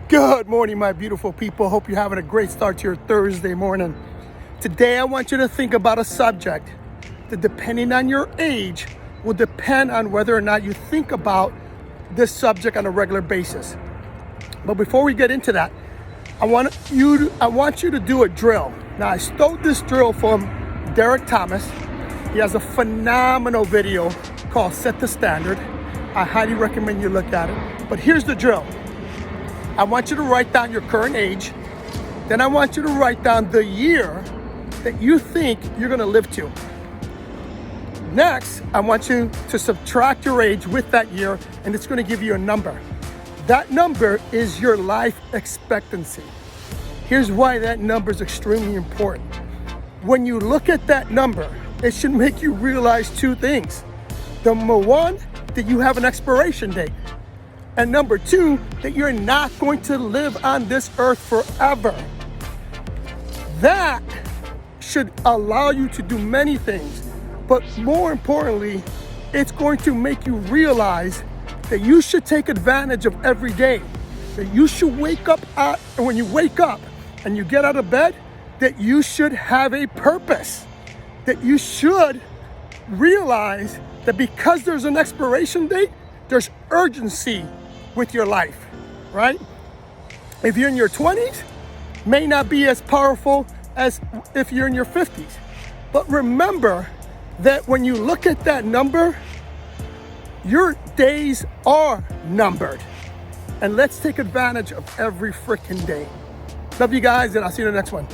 Good morning, my beautiful people. Hope you're having a great start to your Thursday morning. Today, I want you to think about a subject that, depending on your age, will depend on whether or not you think about this subject on a regular basis. But before we get into that, I want you to do a drill. Now, I stole this drill from Derek Thomas. He has a phenomenal video called Set the Standard. I highly recommend you look at it. But here's the drill. I want you to write down your current age. Then I want you to write down the year that you think you're going to live to. Next, I want you to subtract your age with that year, and it's going to give you a number. That number is your life expectancy. Here's why that number is extremely important. When you look at that number, it should make you realize two things. Number one, that you have an expiration date. And number two, that you're not going to live on this earth forever. That should allow you to do many things. But more importantly, it's going to make you realize that you should take advantage of every day. That you should wake up, and when you wake up and you get out of bed, that you should have a purpose. That you should realize that because there's an expiration date, there's urgency with your life, right? If you're in your 20s, may not be as powerful as if you're in your 50s. But remember that when you look at that number, your days are numbered. And let's take advantage of every freaking day. Love you guys, and I'll see you in the next one.